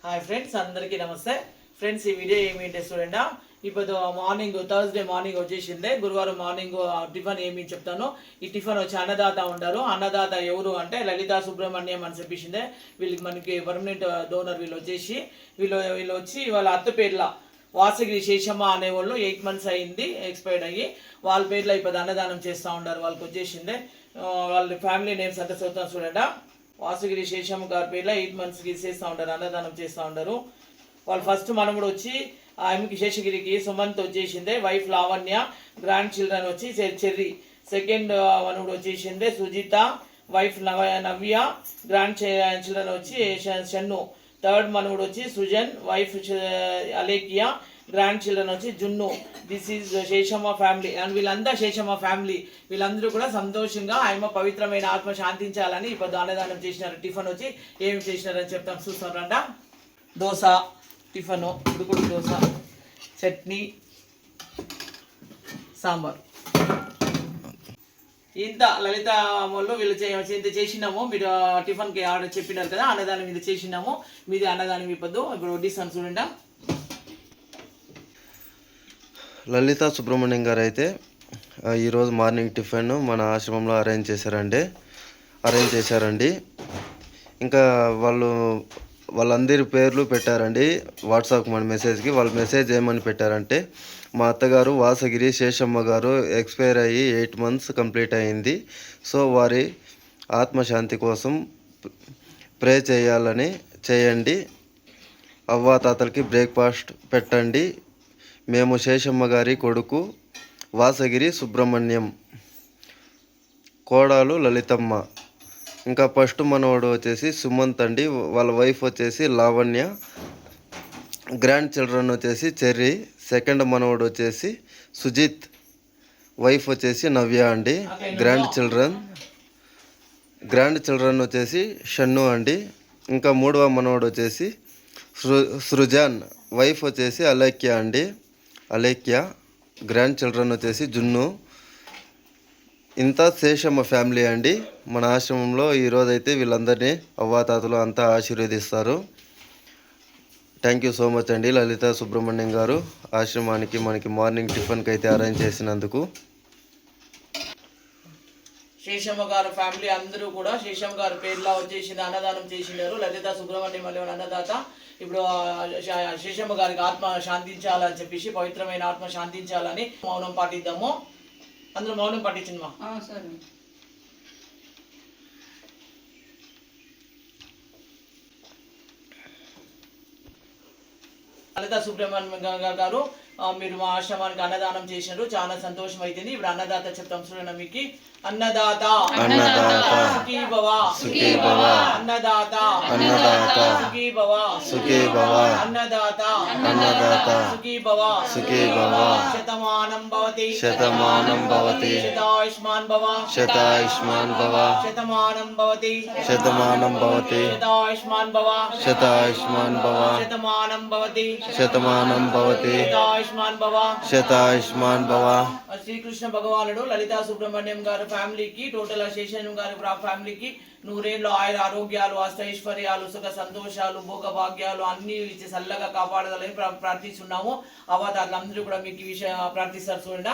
Hi friends, అందరికీ నమస్తే. Friends, ఈ వీడియో ఏమిటంటే చూడండి, ఇప్పుడు మార్నింగ్ థర్స్డే మార్నింగ్ వచ్చేసిందే. గురువారం మార్నింగ్ టిఫిన్ ఏమి చెప్తాను. ఈ టిఫిన్ వచ్చి అన్నదాత ఉంటారు. అన్నదాత ఎవరు అంటే లలితా సుబ్రహ్మణ్యం అని చెప్పేసిందే. వీళ్ళకి మనకి పర్మనెంట్ డోనర్. వీళ్ళు వచ్చి వాళ్ళ అత్త పేర్ల వాసగిరి శేషమ్మ అనేవాళ్ళు 8 months అయింది ఎక్స్పైర్డ్ అయ్యి. వాళ్ళ పేర్లో ఇప్పుడు అన్నదానం చేస్తూ ఉంటారు. వాళ్ళకి వచ్చేసిందే. వాళ్ళ ఫ్యామిలీ నేమ్స్ అంతా చదువుతాను చూడండి. వాసగిరి శేషమ్మ గారి పేర్లో 8 monthsకి చేస్తూ ఉంటారు, అన్నదానం చేస్తూ ఉంటారు. వాళ్ళు ఫస్ట్ మనముడు వచ్చి ఆమెకి శేషగిరికి సుమంత్ వచ్చేసిందే, వైఫ్ లావణ్య, గ్రాండ్ చిల్డ్రన్ వచ్చి చెర్రి. సెకండ్ మనముడు వచ్చేసిందే Sujitha, wife Navya, grand children వచ్చి షన్ను. థర్డ్ మనవుడు వచ్చి Sujan, wife Alekhya, grand children వచ్చి Junnu. This is Seshamma family. And వీళ్ళంతా శేషమ్మ ఫ్యామిలీ. వీళ్ళందరూ కూడా సంతోషంగా ఆయన పవిత్రమైన ఆత్మ శాంతించాలని ఇప్పుడు అన్నదానం చేసినారు. టిఫిన్ వచ్చి ఏమి చేసినారని చెప్తాం, చూస్తారంట. దోశ టిఫను, ఉడుకుడు దోశ, చట్నీ, సాంబార్. ఇంత లలిత వాళ్ళు వీళ్ళు ఇంత చేసినాము. మీరు టిఫిన్కి ఆర్డర్ చెప్పినారు కదా, అన్నదానం ఇది చేసినాము. మీది అన్నదానం ఇప్పదు. ఇప్పుడు వడ్డిస్తాను చూడండి. లలిత సుబ్రహ్మణ్యం గారు అయితే ఈరోజు మార్నింగ్ టిఫిన్ మన ఆశ్రమంలో అరేంజ్ చేశారండి. ఇంకా వాళ్ళందరి పేర్లు పెట్టారండి వాట్సాప్ మన మెసేజ్కి. వాళ్ళ మెసేజ్ ఏమని పెట్టారంటే, మా అత్తగారు వాసగిరి శేషమ్మ గారు ఎక్స్పైర్ అయ్యి 8 months కంప్లీట్ అయింది. సో వారి ఆత్మశాంతి కోసం ప్రే చేయండి. అవ్వాతాతలకి బ్రేక్ఫాస్ట్ పెట్టండి. మేము శేషమ్మ గారి కొడుకు వాసగిరి సుబ్రహ్మణ్యం, కోడలు లలితమ్మ. ఇంకా ఫస్ట్ మనవాడు వచ్చేసి సుమంత్ అండి, వాళ్ళ వైఫ్ వచ్చేసి లావణ్య, గ్రాండ్ చిల్డ్రన్ వచ్చేసి చెర్రీ. సెకండ్ మనవాడు వచ్చేసి సుజిత్, వైఫ్ వచ్చేసి నవ్య అండి. గ్రాండ్ చిల్డ్రన్ వచ్చేసి షన్ను అండి. ఇంకా మూడవ మనవాడు వచ్చేసి సృజన్, వైఫ్ వచ్చేసి అలేఖ్య, గ్రాండ్ చిల్డ్రన్ వచ్చేసి జున్ను. ఇంత శేషమ్మ ఫ్యామిలీ అండి. మన ఆశ్రమంలో ఈరోజైతే వీళ్ళందరినీ అవ్వాతాతలు అంతా ఆశీర్వదిస్తారు. థ్యాంక్ యూ సో మచ్ అండి లలిత సుబ్రహ్మణ్యం గారు, ఆశ్రమానికి మనకి మార్నింగ్ టిఫిన్కి అయితే అరేంజ్ చేసినందుకు. శేషమ్మ గారు ఫ్యామిలీ అందరూ కూడా శేషమ్మ గారు పేర్లా వచ్చేసింది, అన్నదానం చేసినారు. లలిత సుబ్రహ్మణ్యం అనే అన్నదాత. ఇప్పుడు శేషమ్మ గారికి ఆత్మ శాంతించాలని చెప్పేసి, పవిత్రమైన ఆత్మ శాంతించాలని మౌనం పాటిద్దాము. అందులో మౌనం పాటించింది మా సరే. లలిత సుబ్రహ్మణ్యం గారు, మీరు మా ఆశ్రమానికి అన్నదానం చేసినారు, చాలా సంతోషం అవుతుంది. ఇప్పుడు అన్నదాత చెప్తాం చూడండి. మీకు అన్నదాత సుఖీ భవ, అన్నదాత సుఖీ భవ, అన్నదాత సుఖీ భవ, శతమానం భవతి, శతాయుష్మాన్ భవ, శతమానం భవతి, శతాయుష్మాన్ భవ, శతమానం భవతి, శతాయుష్మాన్ భవ. శ్రీకృష్ణ భగవానుడు లలితా సుబ్రహ్మణ్యం గారి ఫ్యామిలీకి, టోటల్ శేషం గారి ఫ్యామిలీకి 100 ఏళ్ళు ఆయుర ఆరోగ్యాలు, అష్టైశ్వర్యాలు, సుఖ సంతోషాలు, భోగ భాగ్యాలు అన్ని ఇచ్చి చల్లగా కాపాడదాలని ప్రార్థిస్తున్నాము. అవ్వాతాతలందరూ కూడా మీకు ఈ విషయం ప్రార్థిస్తారు చూడండి.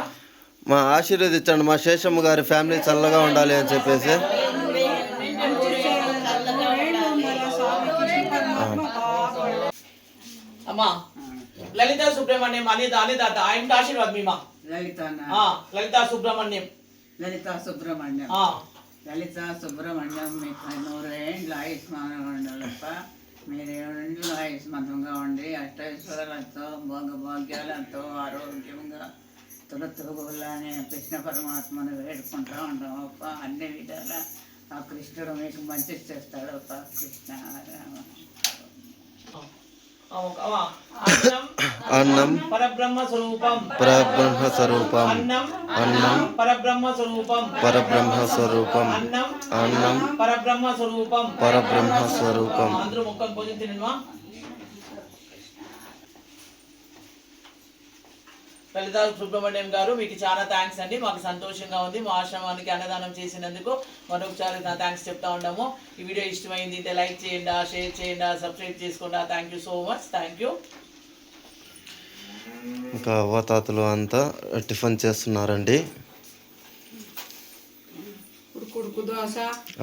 మా ఆశీర్వదించండి, మా శేషమ్మ గారి ఫ్యామిలీ చల్లగా ఉండాలి అని చెప్పేసి. అమ్మా లలితా సుబ్రహ్మణ్యం అన్నదాత ఆయనకి ఆశీర్వాదం. మీమా లలితా సుబ్రహ్మణ్యం మీకు 100 ఏళ్ళు ఆయుష్మానం ఉండాలప్ప. మీరు 7 ఏళ్ళు ఆయుష్మంతంగా ఉండి అష్టైశ్వర్యాలతో, భోగభాగ్యాలతో, ఆరోగ్యంగా తులతుగులని కృష్ణ పరమాత్మను వేడుకుంటూ ఉంటాం అప్ప. అన్ని విధాల ఆ కృష్ణుడు మీకు మంచి చేస్తాడు అప్ప. కృష్ణ అన్నం పరబ్రహ్మ స్వరూపం, అన్నం పరబ్రహ్మ స్వరూపం, అన్నం పరబ్రహ్మ స్వరూపం. అందరూ మొక్కలు భోజనం తినమా. లలితా సుబ్రహ్మణ్యం గారు మీకు చాలా థ్యాంక్స్ అండి. మాకు సంతోషంగా ఉంది మా ఆశ్రమానికి అన్నదానం చేసినందుకు మరొకసారి థ్యాంక్స్ చెప్తా ఉన్నాము. ఈ వీడియో ఇష్టమైంది అయితే లైక్ చేయండి, షేర్ చేయండి, సబ్స్క్రైబ్ చేసుకోండి. Thank you so much. Thank you. ఇంకా అవ్వాతాతలు అంతా టిఫిన్ చేస్తున్నారండి. ఉడుకు దోశ,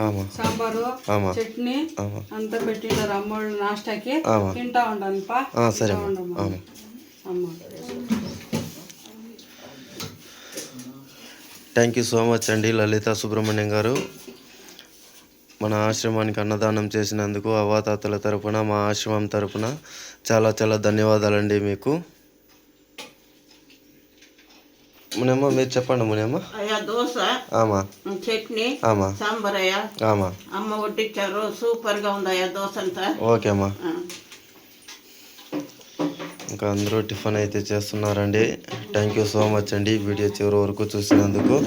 ఆమా సాంబారు, ఆమా చట్నీ ఆమా అంతా పెట్టినారు అమ్మోళ్ళు నాష్టాకి. ఆమా తింటా ఉండాలి పా. సరే ఆమా. థ్యాంక్ యూ సో మచ్ అండి లలితా సుబ్రహ్మణ్యం గారు. మన ఆశ్రమానికి అన్నదానం చేసినందుకు అవ్వాతాతల తరపున మా ఆశ్రమం తరపున చాలా చాలా ధన్యవాదాలండి మీకు. మునేమ్మ మీరు చెప్పండి మునేమ్మ. అయ్యా దోశ, ఆమా చట్నీ, ఆమా సాంబార్ అయ్యా. ఆమా అమ్మ వడ్డిచ్చారు, సూపర్ గా ఉందయ్యా దోశ అంతా. ఓకే అమ్మా. ఇంకా అందరూ టిఫిన్ అయితే చేస్తున్నారండి. థ్యాంక్ యూ సో మచ్ అండి వీడియో చివరి వరకు చూసినందుకు.